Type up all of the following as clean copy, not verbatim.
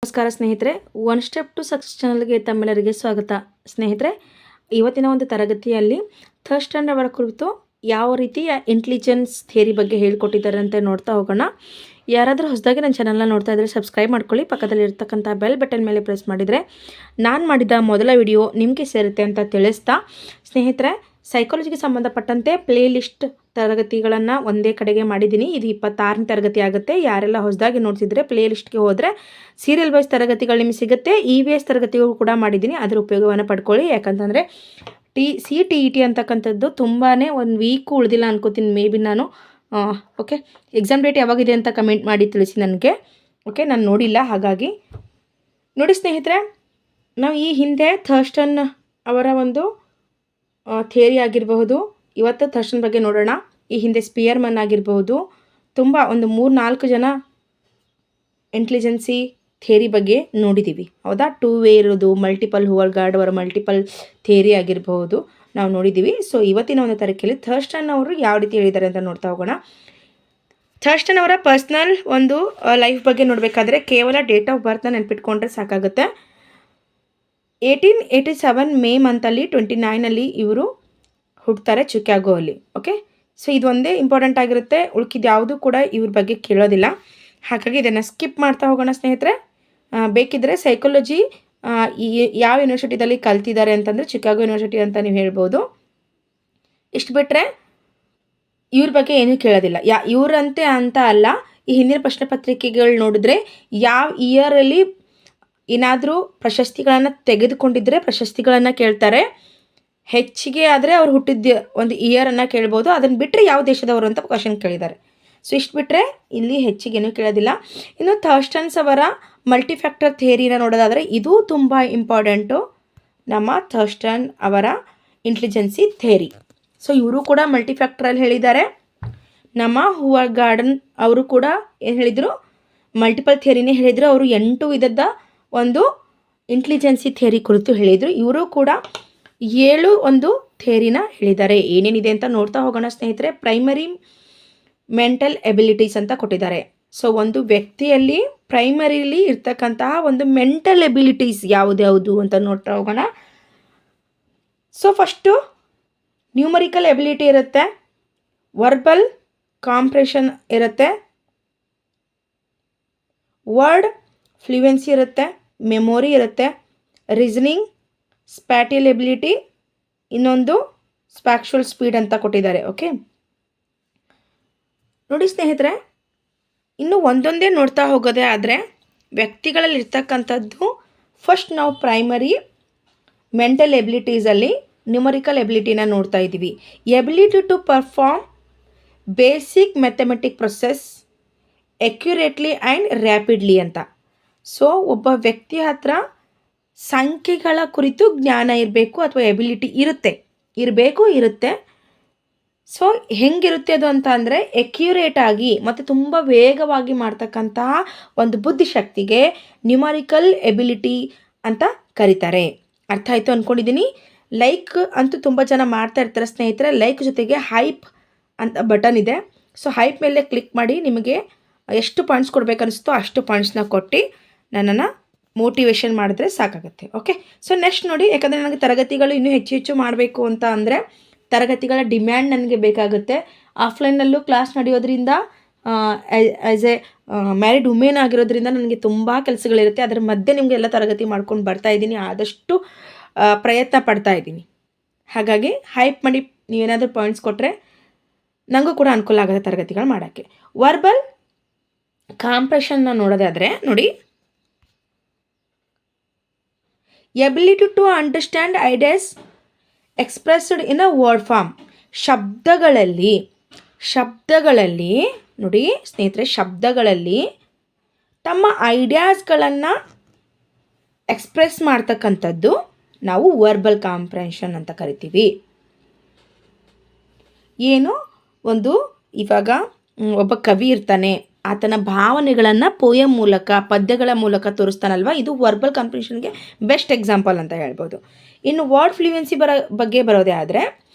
ನಮಸ್ಕಾರ ಸ್ನೇಹಿತರೆ, one step to success ಚಾನಲ್ಗೆ ತಮ್ಮೆಲ್ಲರಿಗೆ ಸ್ವಾಗತ. ಸ್ನೇಹಿತರೆ, ಇವತ್ತಿನ ಒಂದು ತರಗತಿಯಲ್ಲಿ ಥರ್ಡ್ ಸ್ಟ್ಯಾಂಡರ್ಡ್ ಅವರ ಕುರಿತು ಯಾವ ರೀತಿಯ ಇಂಟೆಲಿಜೆನ್ಸ್ ಥಿಯರಿ ಬಗ್ಗೆ ಹೇಳಿಕೊಟ್ಟಿದ್ದಾರೆ ಅಂತ ನೋಡ್ತಾ ಹೋಗೋಣ. ಯಾರಾದರೂ ಹೊಸದಾಗಿ ನನ್ನ ಚಾನಲ್ನ ನೋಡ್ತಾ ಇದ್ದರೆ ಸಬ್ಸ್ಕ್ರೈಬ್ ಮಾಡ್ಕೊಳ್ಳಿ. ಪಕ್ಕದಲ್ಲಿ ಇರ್ತಕ್ಕಂಥ ಬೆಲ್ ಬಟನ್ ಮೇಲೆ ಪ್ರೆಸ್ ಮಾಡಿದರೆ ನಾನು ಮಾಡಿದ ಮೊದಲ ವಿಡಿಯೋ ನಿಮಗೆ ಸೇರುತ್ತೆ ಅಂತ ತಿಳಿಸ್ತಾ, ಸ್ನೇಹಿತರೆ, ಸೈಕಾಲಜಿಗೆ ಸಂಬಂಧಪಟ್ಟಂತೆ ಪ್ಲೇ ಲಿಸ್ಟ್ ತರಗತಿಗಳನ್ನು ಒಂದೇ ಕಡೆಗೆ ಮಾಡಿದ್ದೀನಿ. ಇದು 26ನೇ ತರಗತಿ ಆಗುತ್ತೆ. ಯಾರೆಲ್ಲ ಹೊಸದಾಗಿ ನೋಡ್ತಿದ್ರೆ ಪ್ಲೇ ಲಿಸ್ಟ್ಗೆ ಹೋದರೆ ಸೀರಿಯಲ್ ವೈಸ್ ತರಗತಿಗಳು ನಿಮಗೆ ಸಿಗುತ್ತೆ. EVS ತರಗತಿಗಳು ಕೂಡ ಮಾಡಿದ್ದೀನಿ, ಅದರ ಉಪಯೋಗವನ್ನು ಪಡ್ಕೊಳ್ಳಿ. ಯಾಕಂತಂದರೆ CTET ಅಂತಕ್ಕಂಥದ್ದು ತುಂಬಾ ಒಂದು ವೀಕು ಉಳಿದಿಲ್ಲ ಅನ್ಕೋತೀನಿ. ಮೇ ಬಿ ನಾನು ಓಕೆ, ಎಕ್ಸಾಮ್ ಡೇಟ್ ಯಾವಾಗಿದೆ ಅಂತ ಕಮೆಂಟ್ ಮಾಡಿ ತಿಳಿಸಿ ನನಗೆ. ಓಕೆ, ನಾನು ನೋಡಿಲ್ಲ. ಹಾಗಾಗಿ ನೋಡಿ ಸ್ನೇಹಿತರೆ, ನಾವು ಈ ಹಿಂದೆ ಥರ್ಸ್ಟನ್ ಅವರ ಒಂದು ಥಿಯರಿ ಆಗಿರಬಹುದು, ಇವತ್ತು ಥರ್ಸ್ಟನ್ ಬಗ್ಗೆ ನೋಡೋಣ. ಈ ಹಿಂದೆ ಸ್ಪಿಯರ್ಮನ್ ಆಗಿರಬಹುದು, ತುಂಬ ಒಂದು 3-4 ಜನ ಇಂಟೆಲಿಜೆನ್ಸಿ ಥಿಯರಿ ಬಗ್ಗೆ ನೋಡಿದ್ದೀವಿ, ಹೌದಾ? 2 ವೇ ಇರೋದು, ಮಲ್ಟಿಪಲ್ ಹೂವರ್ಗಾರ್ಡ್ ಅವರ ಮಲ್ಟಿಪಲ್ ಥಿಯರಿ ಆಗಿರಬಹುದು, ನಾವು ನೋಡಿದ್ದೀವಿ. ಸೊ ಇವತ್ತಿನ ಒಂದು ತರಗತಿಯಲ್ಲಿ ಥರ್ಸ್ಟನ್ ಅವರು ಯಾವ ರೀತಿ ಹೇಳಿದ್ದಾರೆ ಅಂತ ನೋಡ್ತಾ ಹೋಗೋಣ. ಥರ್ಸ್ಟನ್ ಅವರ ಪರ್ಸ್ನಲ್ ಒಂದು ಲೈಫ್ ಬಗ್ಗೆ ನೋಡಬೇಕಾದ್ರೆ ಕೇವಲ ಡೇಟ್ ಆಫ್ ಬರ್ತ್ನ ನೆನ್ಪಿಟ್ಕೊಂಡ್ರೆ ಸಾಕಾಗುತ್ತೆ. 1887 ಮೇ ಮಂತಲ್ಲಿ 29 ಇವರು ಹುಡ್ತಾರೆ ಚಿಕಾಗೋ ಅಲ್ಲಿ. ಓಕೆ, ಸೊ ಇದೊಂದೇ ಇಂಪಾರ್ಟೆಂಟ್ ಆಗಿರುತ್ತೆ, ಉಳ್ಕಿದ್ದು ಯಾವುದೂ ಕೂಡ ಇವ್ರ ಬಗ್ಗೆ ಕೇಳೋದಿಲ್ಲ. ಹಾಗಾಗಿ ಇದನ್ನು ಸ್ಕಿಪ್ ಮಾಡ್ತಾ ಹೋಗೋಣ ಸ್ನೇಹಿತರೆ. ಬೇಕಿದ್ದರೆ ಸೈಕಾಲಜಿ ಯಾವ ಯೂನಿವರ್ಸಿಟಿದಲ್ಲಿ ಕಲ್ತಿದ್ದಾರೆ ಅಂತಂದರೆ ಚಿಕಾಗೋ ಯೂನಿವರ್ಸಿಟಿ ಅಂತ ನೀವು ಹೇಳ್ಬೋದು. ಇಷ್ಟು ಬಿಟ್ಟರೆ ಇವ್ರ ಬಗ್ಗೆ ಏನೂ ಕೇಳೋದಿಲ್ಲ. ಇವರಂತೆ ಅಂತ ಅಲ್ಲ, ಈ ಹಿಂದಿನ ಪ್ರಶ್ನೆ ಪತ್ರಿಕೆಗಳು ನೋಡಿದ್ರೆ ಯಾವ ಇಯರಲ್ಲಿ ಏನಾದರೂ ಪ್ರಶಸ್ತಿಗಳನ್ನು ತೆಗೆದುಕೊಂಡಿದ್ದರೆ ಪ್ರಶಸ್ತಿಗಳನ್ನು ಕೇಳ್ತಾರೆ. ಹೆಚ್ಚಿಗೆ ಆದರೆ ಅವ್ರು ಹುಟ್ಟಿದ ಒಂದು ಇಯರನ್ನು ಕೇಳ್ಬೋದು. ಅದನ್ನು ಬಿಟ್ಟರೆ ಯಾವ ದೇಶದವರು ಅಂತ ಕ್ವಶನ್ ಕೇಳಿದ್ದಾರೆ. ಸೊ ಇಷ್ಟು ಬಿಟ್ಟರೆ ಇಲ್ಲಿ ಹೆಚ್ಚಿಗೇನೂ ಕೇಳೋದಿಲ್ಲ. ಇನ್ನು ಥರ್ಸ್ಟನ್ಸ್ ಅವರ ಮಲ್ಟಿಫ್ಯಾಕ್ಟರ್ ಥಿಯರಿನ ನೋಡೋದಾದರೆ ಇದು ತುಂಬ ಇಂಪಾರ್ಟೆಂಟು, ನಮ್ಮ ಥರ್ಸ್ಟನ್ ಅವರ ಇಂಟೆಲಿಜೆನ್ಸಿ ಥಿಯರಿ. ಸೊ ಇವರು ಕೂಡ ಮಲ್ಟಿಫ್ಯಾಕ್ಟರಲ್ಲಿ ಹೇಳಿದ್ದಾರೆ. ನಮ್ಮ ಹೂವರ್ಗಾರ್ಡನ್ ಅವರು ಕೂಡ ಏನು ಹೇಳಿದರು, ಮಲ್ಟಿಪಲ್ ಥಿಯರಿನೇ ಹೇಳಿದರು. ಅವರು 8 ವಿಧದ ಒಂದು ಇಂಟೆಲಿಜೆನ್ಸಿ ಥಿಯರಿ ಕುರಿತು ಹೇಳಿದರು. ಇವರು ಕೂಡ 7 ಒಂದು ಥಿಯರಿನ ಹೇಳಿದ್ದಾರೆ. ಏನೇನಿದೆ ಅಂತ ನೋಡ್ತಾ ಹೋಗೋಣ ಸ್ನೇಹಿತರೆ. ಪ್ರೈಮರಿ ಮೆಂಟಲ್ ಎಬಿಲಿಟೀಸ್ ಅಂತ ಕೊಟ್ಟಿದ್ದಾರೆ. ಸೊ ಒಂದು ವ್ಯಕ್ತಿಯಲ್ಲಿ ಪ್ರೈಮರಿಲಿ ಇರ್ತಕ್ಕಂತಹ ಒಂದು ಮೆಂಟಲ್ ಎಬಿಲಿಟೀಸ್ ಯಾವುದ್ಯಾವುದು ಅಂತ ನೋಡ್ತಾ ಹೋಗೋಣ. ಸೊ ಫಸ್ಟು ನ್ಯೂಮರಿಕಲ್ ಎಬಿಲಿಟಿ ಇರುತ್ತೆ, ವರ್ಬಲ್ ಕಾಂಪ್ರೆಷನ್ ಇರುತ್ತೆ, ವರ್ಡ್ ಫ್ಲೂಯೆನ್ಸಿ ಇರುತ್ತೆ, ಮೆಮೊರಿ ಇರುತ್ತೆ, ರೀಸನಿಂಗ್, ಸ್ಪ್ಯಾಟಿಯಲ್ ಎಬಿಲಿಟಿ, ಇನ್ನೊಂದು ಸ್ಪ್ಯಾಕ್ಚುವಲ್ ಸ್ಪೀಡ್ ಅಂತ ಕೊಟ್ಟಿದ್ದಾರೆ. ಓಕೆ ನೋಡಿ ಸ್ನೇಹಿತರೆ, ಇನ್ನು ಒಂದೊಂದೇ ನೋಡ್ತಾ ಹೋಗೋದೇ ಆದರೆ ವ್ಯಕ್ತಿಗಳಲ್ಲಿ ಇರ್ತಕ್ಕಂಥದ್ದು ಫಸ್ಟ್ ನಾವು ಪ್ರೈಮರಿ ಮೆಂಟಲ್ ಎಬಿಲಿಟೀಸಲ್ಲಿ ನ್ಯೂಮರಿಕಲ್ ಎಬಿಲಿಟಿನ ನೋಡ್ತಾ ಇದ್ದೀವಿ. Ability to perform basic mathematic process accurately and rapidly ಅಂತ. ಸೊ ಒಬ್ಬ ವ್ಯಕ್ತಿ ಹತ್ರ ಸಂಖ್ಯೆಗಳ ಕುರಿತು ಜ್ಞಾನ ಇರಬೇಕು ಅಥವಾ ಎಬಿಲಿಟಿ ಇರುತ್ತೆ. ಸೊ ಹೆಂಗಿರುತ್ತೆ ಅದು ಅಂತ ಅಂದರೆ ಎಕ್ಯುರೇಟ್ ಆಗಿ ಮತ್ತು ತುಂಬ ವೇಗವಾಗಿ ಮಾಡ್ತಕ್ಕಂತಹ ಒಂದು ಬುದ್ಧಿಶಕ್ತಿಗೆ ನ್ಯೂಮರಿಕಲ್ ಎಬಿಲಿಟಿ ಅಂತ ಕರೀತಾರೆ. ಅರ್ಥ ಆಯಿತು ಅಂದ್ಕೊಂಡಿದ್ದೀನಿ. ಲೈಕ್ ಅಂತೂ ತುಂಬ ಜನ ಮಾಡ್ತಾ ಇರ್ತಾರೆ ಸ್ನೇಹಿತರೆ. ಲೈಕ್ ಜೊತೆಗೆ ಹೈಪ್ ಅಂತ ಬಟನ್ ಇದೆ. ಸೊ ಹೈಪ್ ಮೇಲೆ ಕ್ಲಿಕ್ ಮಾಡಿ ನಿಮಗೆ ಎಷ್ಟು ಪಾಯಿಂಟ್ಸ್ ಕೊಡಬೇಕನ್ನಿಸ್ತೋ ಅಷ್ಟು ಪಾಯಿಂಟ್ಸ್ನ ಕೊಟ್ಟು ನನ್ನನ್ನು ಮೋಟಿವೇಶನ್ ಮಾಡಿದ್ರೆ ಸಾಕಾಗುತ್ತೆ. ಓಕೆ, ಸೊ ನೆಕ್ಸ್ಟ್ ನೋಡಿ, ಯಾಕಂದರೆ ನನಗೆ ತರಗತಿಗಳು ಇನ್ನೂ ಹೆಚ್ಚು ಮಾಡಬೇಕು ಅಂತ ಅಂದರೆ ತರಗತಿಗಳ ಡಿಮ್ಯಾಂಡ್ ನನಗೆ ಬೇಕಾಗುತ್ತೆ. ಆಫ್ಲೈನಲ್ಲೂ ಕ್ಲಾಸ್ ನಡೆಯೋದ್ರಿಂದ ಆ್ಯಸ್ ಎ ಮ್ಯಾರಿಡ್ ವುಮೆನ್ ಆಗಿರೋದ್ರಿಂದ ನನಗೆ ತುಂಬ ಕೆಲಸಗಳಿರುತ್ತೆ. ಅದರ ಮಧ್ಯೆ ನಿಮಗೆ ಎಲ್ಲ ತರಗತಿ ಮಾಡ್ಕೊಂಡು ಬರ್ತಾ ಇದ್ದೀನಿ, ಆದಷ್ಟು ಪ್ರಯತ್ನ ಪಡ್ತಾ ಇದ್ದೀನಿ. ಹಾಗಾಗಿ ಹೈಪ್ ಮಾಡಿ ನೀವೇನಾದರೂ ಪಾಯಿಂಟ್ಸ್ ಕೊಟ್ಟರೆ ನನಗೂ ಕೂಡ ಅನುಕೂಲ ಆಗುತ್ತೆ ತರಗತಿಗಳು ಮಾಡೋಕ್ಕೆ. ವರ್ಬಲ್ ಕಾಂಪ್ರೆಷನ್ನ ನೋಡೋದಾದರೆ ನೋಡಿ, ability to understand ideas expressed in a word form. ಶಬ್ದಗಳಲ್ಲಿ ನೋಡಿ ಸ್ನೇಹಿತರೆ, ಶಬ್ದಗಳಲ್ಲಿ ತಮ್ಮ ಐಡಿಯಾಸ್ಗಳನ್ನು ಎಕ್ಸ್ಪ್ರೆಸ್ ಮಾಡ್ತಕ್ಕಂಥದ್ದು ನಾವು ವರ್ಬಲ್ ಕಾಂಪ್ರೆನ್ಷನ್ ಅಂತ ಕರಿತೀವಿ. ಏನು ಒಂದು ಇವಾಗ ಒಬ್ಬ ಕವಿ ಇರ್ತಾನೆ, ಆತನ ಭಾವನೆಗಳನ್ನು ಪೋಯಮ್ ಮೂಲಕ, ಪದ್ಯಗಳ ಮೂಲಕ ತೋರಿಸ್ತಾನಲ್ವ, ಇದು ವರ್ಬಲ್ ಕಾಂಪ್ರೆನ್ಷನ್ಗೆ ಬೆಸ್ಟ್ ಎಕ್ಸಾಂಪಲ್ ಅಂತ ಹೇಳ್ಬೋದು. ಇನ್ನು ವರ್ಡ್ ಫ್ಲೂಯೆನ್ಸಿ ಬಗ್ಗೆ ಬರೋದೇ ಆದರೆ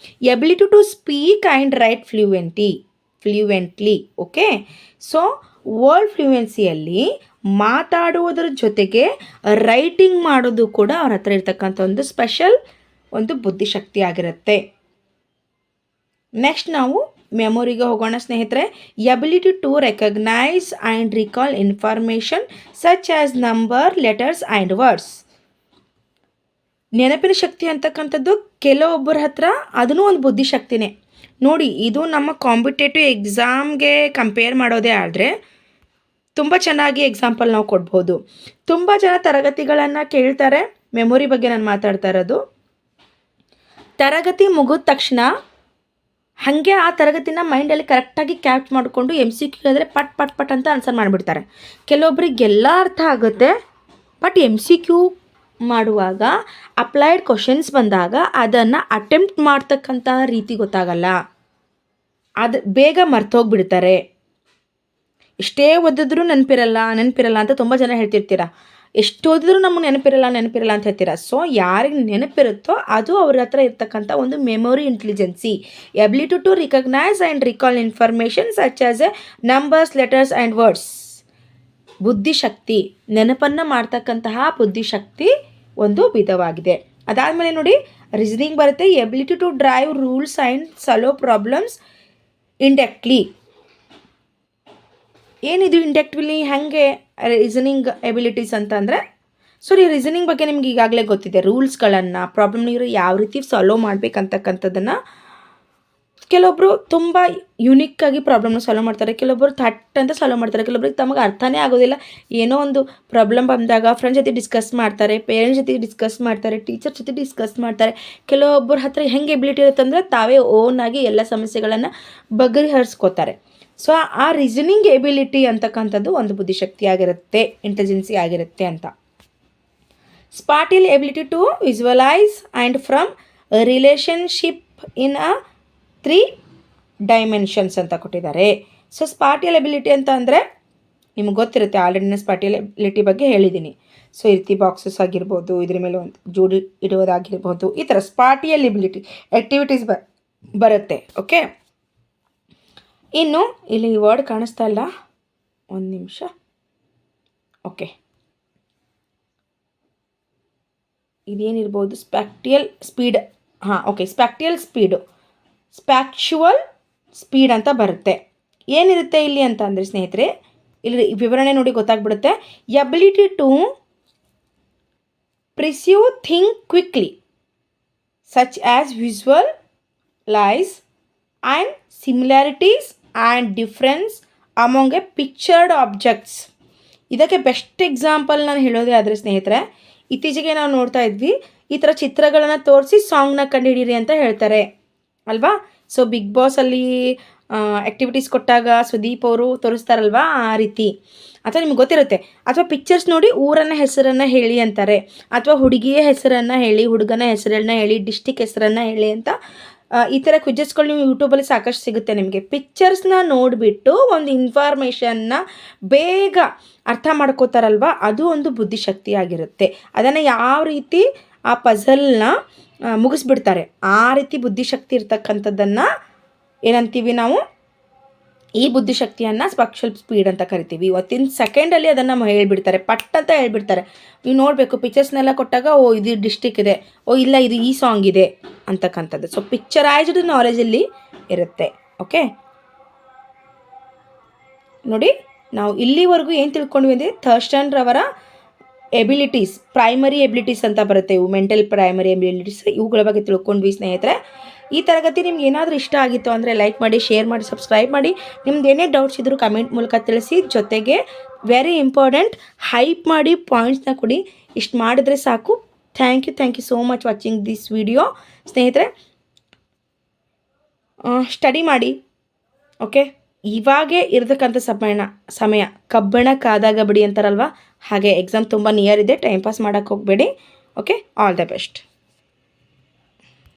ability to speak and write fluently. Okay, so word ಫ್ಲೂಯೆನ್ಸಿಯಲ್ಲಿ ಮಾತಾಡುವುದರ ಜೊತೆಗೆ ರೈಟಿಂಗ್ ಮಾಡೋದು ಕೂಡ ಅವ್ರ ಹತ್ರ ಇರ್ತಕ್ಕಂಥ ಒಂದು ಸ್ಪೆಷಲ್ ಒಂದು ಬುದ್ಧಿಶಕ್ತಿ ಆಗಿರುತ್ತೆ. ನೆಕ್ಸ್ಟ್ ನಾವು ಮೆಮೊರಿಗೆ ಹೋಗೋಣ ಸ್ನೇಹಿತರೆ. Ability to recognise and recall information such as number, letters and words. ನೆನಪಿನ ಶಕ್ತಿ ಅಂತಕ್ಕಂಥದ್ದು ಕೆಲವೊಬ್ಬರ ಹತ್ರ ಅದೂ ಒಂದು ಬುದ್ಧಿಶಕ್ತಿನೇ ನೋಡಿ. ಇದು ನಮ್ಮ ಕಾಂಪಿಟೇಟಿವ್ ಎಕ್ಸಾಮ್ಗೆ ಕಂಪೇರ್ ಮಾಡೋದೇ ಆದರೆ ತುಂಬ ಚೆನ್ನಾಗಿ ಎಕ್ಸಾಂಪಲ್ ನಾವು ಕೊಡ್ಬೋದು. ತುಂಬ ಜನ ತರಗತಿಗಳನ್ನು ಕೇಳ್ತಾರೆ. ಮೆಮೊರಿ ಬಗ್ಗೆ ನಾನು ಮಾತಾಡ್ತಾ ಇರೋದು. ತರಗತಿ ಮುಗಿದ ತಕ್ಷಣ ಹಾಗೆ ಆ ತರಗತಿನ ಮೈಂಡಲ್ಲಿ ಕರೆಕ್ಟಾಗಿ ಕ್ಯಾಚ್ ಮಾಡಿಕೊಂಡು MCQ ಆದರೆ ಪಟ್ ಪಟ್ ಪಟ್ ಅಂತ ಆನ್ಸರ್ ಮಾಡಿಬಿಡ್ತಾರೆ. ಕೆಲವೊಬ್ಬರಿಗೆಲ್ಲ ಅರ್ಥ ಆಗುತ್ತೆ, ಬಟ್ MCQ ಮಾಡುವಾಗ ಅಪ್ಲೈಡ್ ಕ್ವಶನ್ಸ್ ಬಂದಾಗ ಅದನ್ನು ಅಟೆಂಪ್ಟ್ ಮಾಡ್ತಕ್ಕಂಥ ರೀತಿ ಗೊತ್ತಾಗಲ್ಲ, ಅದು ಬೇಗ ಮರ್ತೋಗ್ಬಿಡ್ತಾರೆ. ಎಷ್ಟೇ ಓದಿದ್ರೂ ನೆನಪಿರಲ್ಲ ಅಂತ ತುಂಬ ಜನ ಹೇಳ್ತಿರ್ತೀರ. ಎಷ್ಟು ಓದಿದ್ರೂ ನಮಗೆ ನೆನಪಿರಲ್ಲ ಅಂತ ಹೇಳ್ತೀರ. ಸೊ ಯಾರಿಗೆ ನೆನಪಿರುತ್ತೋ ಅದು ಅವ್ರ ಹತ್ರ ಇರ್ತಕ್ಕಂಥ ಒಂದು memory intelligence, ability to recognise and recall information such as a numbers, letters and words. ಬುದ್ಧಿಶಕ್ತಿ, ನೆನಪನ್ನು ಮಾಡ್ತಕ್ಕಂತಹ ಬುದ್ಧಿಶಕ್ತಿ ಒಂದು ವಿಧವಾಗಿದೆ. ಅದಾದಮೇಲೆ ನೋಡಿ ರೀಸನಿಂಗ್ ಬರುತ್ತೆ. Ability to drive rules and solve problems inductively. ಏನಿದು ಇಂಡೆಕ್ಟಿವ್ಲಿ ಹಾಗೆ ರೀಸನಿಂಗ್ ಎಬಿಲಿಟೀಸ್ ಅಂತಂದರೆ, ರೀಸನಿಂಗ್ ಬಗ್ಗೆ ನಿಮ್ಗೆ ಈಗಾಗಲೇ ಗೊತ್ತಿದೆ. ರೂಲ್ಸ್ಗಳನ್ನು, ಪ್ರಾಬ್ಲಮ್ನ ಯಾವ ರೀತಿ ಸಾಲ್ವ್ ಮಾಡಬೇಕಂತಕ್ಕಂಥದ್ದನ್ನು ಕೆಲವೊಬ್ಬರು ತುಂಬ ಯುನಿಕ್ಕಾಗಿ ಪ್ರಾಬ್ಲಮ್ನ ಸಾಲ್ವ್ ಮಾಡ್ತಾರೆ, ಕೆಲವೊಬ್ಬರು ಥಟ್ ಅಂತ ಸಾಲ್ವ್ ಮಾಡ್ತಾರೆ, ಕೆಲವೊಬ್ರಿಗೆ ತಮಗೆ ಅರ್ಥನೇ ಆಗೋದಿಲ್ಲ. ಏನೋ ಒಂದು ಪ್ರಾಬ್ಲಮ್ ಬಂದಾಗ ಫ್ರೆಂಡ್ಸ್ ಜೊತೆ ಡಿಸ್ಕಸ್ ಮಾಡ್ತಾರೆ, ಪೇರೆಂಟ್ಸ್ ಜೊತೆ ಡಿಸ್ಕಸ್ ಮಾಡ್ತಾರೆ, ಟೀಚರ್ ಜೊತೆ ಡಿಸ್ಕಸ್ ಮಾಡ್ತಾರೆ. ಕೆಲವೊಬ್ಬರ ಹತ್ರ ಹೆಂಗೆ ಎಬಿಲಿಟಿ ಇರುತ್ತೆ ಅಂದರೆ ತಾವೇ ಓನಾಗಿ ಎಲ್ಲ ಸಮಸ್ಯೆಗಳನ್ನು ಬಗೆಹರಿಸ್ಕೋತಾರೆ. ಸೊ ಆ ರೀಸನಿಂಗ್ ಎಬಿಲಿಟಿ ಅಂತಕ್ಕಂಥದ್ದು ಒಂದು ಬುದ್ಧಿಶಕ್ತಿ ಆಗಿರುತ್ತೆ, ಇಂಟೆಲಿಜೆನ್ಸಿ ಆಗಿರುತ್ತೆ ಅಂತ. Spatial ability to visualise and from relationship in a 3 dimensions ಅಂತ ಕೊಟ್ಟಿದ್ದಾರೆ. ಸೊ ಸ್ಪಾಟಿಯಲ್ ಎಬಿಲಿಟಿ ಅಂತ ಅಂದರೆ ನಿಮ್ಗೆ ಗೊತ್ತಿರುತ್ತೆ, ಆಲ್ರೆಡಿ ನಾನು ಸ್ಪಾಟಿಯಲ್ ಎಬಿಲಿಟಿ ಬಗ್ಗೆ ಹೇಳಿದ್ದೀನಿ. ಸೊ ಈ ರೀತಿ ಬಾಕ್ಸಸ್ ಆಗಿರ್ಬೋದು, ಇದ್ರ ಮೇಲೆ ಒಂದು ಜೋಡಿ ಇಡುವುದಾಗಿರ್ಬೋದು, ಈ ಥರ ಸ್ಪಾಟಿಯಲ್ ಎಬಿಲಿಟಿ ಆ್ಯಕ್ಟಿವಿಟೀಸ್ ಬರುತ್ತೆ. ಓಕೆ, ಇನ್ನು ಇಲ್ಲಿ ಈ ವರ್ಡ್ ಕಾಣಿಸ್ತಾ ಇಲ್ಲ, ಒಂದು ನಿಮಿಷ. ಓಕೆ, ಇದೇನಿರ್ಬೋದು? ಸ್ಪ್ಯಾಕ್ಟಿಯಲ್ ಸ್ಪೀಡ್. ಸ್ಪ್ಯಾಕ್ಚುವಲ್ ಸ್ಪೀಡ್ ಅಂತ ಬರುತ್ತೆ. ಏನಿರುತ್ತೆ ಇಲ್ಲಿ ಅಂತ ಅಂದರೆ ಸ್ನೇಹಿತರೆ, ಇಲ್ಲಿ ವಿವರಣೆ ನೋಡಿ ಗೊತ್ತಾಗ್ಬಿಡುತ್ತೆ. Ability to perceive thing quickly such as visualise and similarities and difference among a pictured objects. ಇದಕ್ಕೆ ಬೆಸ್ಟ್ ಎಕ್ಸಾಂಪಲ್ ನಾನು ಹೇಳೋದೇ ಆದರೆ ಸ್ನೇಹಿತರೆ, ಇತ್ತೀಚೆಗೆ ನಾವು ನೋಡ್ತಾ ಇದ್ವಿ, ಈ ಥರ ಚಿತ್ರಗಳನ್ನು ತೋರಿಸಿ ಸಾಂಗ್ನ ಕಂಡುಹಿಡೀರಿ ಅಂತ ಹೇಳ್ತಾರೆ ಅಲ್ವಾ. ಸೊ ಬಿಗ್ ಬಾಸಲ್ಲಿ ಆ್ಯಕ್ಟಿವಿಟೀಸ್ ಕೊಟ್ಟಾಗ ಸುದೀಪ್ ಅವರು ತೋರಿಸ್ತಾರಲ್ವಾ, ಆ ರೀತಿ. ಅಥವಾ ನಿಮ್ಗೆ ಗೊತ್ತಿರುತ್ತೆ, ಅಥವಾ ಪಿಕ್ಚರ್ಸ್ ನೋಡಿ ಹೆಸರನ್ನು ಹೇಳಿ ಅಂತಾರೆ, ಅಥವಾ ಹುಡುಗಿಯ ಹೆಸರನ್ನು ಹೇಳಿ, ಹುಡುಗನ ಹೆಸರನ್ನು ಹೇಳಿ, ಡಿಸ್ಟಿಕ್ ಹೆಸರನ್ನು ಹೇಳಿ ಅಂತ ಈ ಥರ ಕ್ವಿಜಸ್ಗಳು ನೀವು ಯೂಟ್ಯೂಬಲ್ಲಿ ಸಾಕಷ್ಟು ಸಿಗುತ್ತೆ ನಿಮಗೆ. ಪಿಕ್ಚರ್ಸ್ನ ನೋಡಿಬಿಟ್ಟು ಒಂದು ಇನ್ಫಾರ್ಮೇಷನ್ನ ಬೇಗ ಅರ್ಥ ಮಾಡ್ಕೋತಾರಲ್ವ, ಅದು ಒಂದು ಬುದ್ಧಿಶಕ್ತಿ ಆಗಿರುತ್ತೆ. ಅದನ್ನು ಯಾವ ರೀತಿ ಆ ಪಝಲ್ನ ಮುಗಿಸ್ಬಿಡ್ತಾರೆ, ಆ ರೀತಿ ಬುದ್ಧಿಶಕ್ತಿ ಇರ್ತಕ್ಕಂಥದ್ದನ್ನು ಏನಂತೀವಿ ನಾವು, ಈ ಬುದ್ಧಿಶಕ್ತಿಯನ್ನು ಸ್ಪಾಕ್ಚುವಲ್ ಸ್ಪೀಡ್ ಅಂತ ಕರಿತೀವಿ. ಇವತ್ತಿನ ಸೆಕೆಂಡಲ್ಲಿ ಅದನ್ನು ಹೇಳ್ಬಿಡ್ತಾರೆ, ಪಟ್ ಅಂತ ಹೇಳ್ಬಿಡ್ತಾರೆ. ನೀವು ನೋಡಬೇಕು, ಪಿಕ್ಚರ್ಸ್ನೆಲ್ಲ ಕೊಟ್ಟಾಗ ಓ ಇದು ಡಿಸ್ಟಿಕ್ ಇದೆ, ಓ ಇಲ್ಲ ಇದು ಈ ಸಾಂಗ್ ಇದೆ ಅಂತಕ್ಕಂಥದ್ದು. ಸೊ ಪಿಕ್ಚರೈಸ್ಡ್ ನಾಲೆಜಲ್ಲಿ ಇರುತ್ತೆ. ಓಕೆ, ನೋಡಿ ನಾವು ಇಲ್ಲಿವರೆಗೂ ಏನು ತಿಳ್ಕೊಂಡ್ವಿ ಅಂದರೆ ಥರ್ಸ್ಟನ್ ರವರ ಎಬಿಲಿಟೀಸ್, ಪ್ರೈಮರಿ ಎಬಿಲಿಟೀಸ್ ಅಂತ ಬರುತ್ತೆ, ಇವು ಮೆಂಟಲ್ ಪ್ರೈಮರಿ ಎಬಿಲಿಟೀಸ್, ಇವುಗಳ ಬಗ್ಗೆ ತಿಳ್ಕೊಂಡ್ವಿ ಸ್ನೇಹಿತರೆ. ಈ ತರಗತಿ ನಿಮ್ಗೆ ಏನಾದರೂ ಇಷ್ಟ ಆಗಿತ್ತು ಅಂದರೆ ಲೈಕ್ ಮಾಡಿ, ಶೇರ್ ಮಾಡಿ, ಸಬ್ಸ್ಕ್ರೈಬ್ ಮಾಡಿ. ನಿಮ್ದು ಏನೇ ಡೌಟ್ಸ್ ಇದ್ದರೂ ಕಮೆಂಟ್ ಮೂಲಕ ತಿಳಿಸಿ. ಜೊತೆಗೆ ವೆರಿ ಇಂಪಾರ್ಟೆಂಟ್, ಹೈಪ್ ಮಾಡಿ, ಪಾಯಿಂಟ್ಸ್ನ ಕೊಡಿ. ಇಷ್ಟು ಮಾಡಿದ್ರೆ ಸಾಕು. Thank you so much watching this video ಸ್ನೇಹಿತರೆ. ಸ್ಟಡಿ ಮಾಡಿ. ಓಕೆ, ಇವಾಗೇ ಇರತಕ್ಕಂಥ ಸಮಯ ಕಬ್ಬಣ ಕಾದಾಗ ಬಿಡಿ ಅಂತಾರಲ್ವ, ಹಾಗೆ ಎಕ್ಸಾಮ್ ತುಂಬ ನಿಯರ್ ಇದೆ, ಟೈಮ್ ಪಾಸ್ ಮಾಡೋಕ್ಕೆ ಹೋಗಬೇಡಿ. Okay, all the best.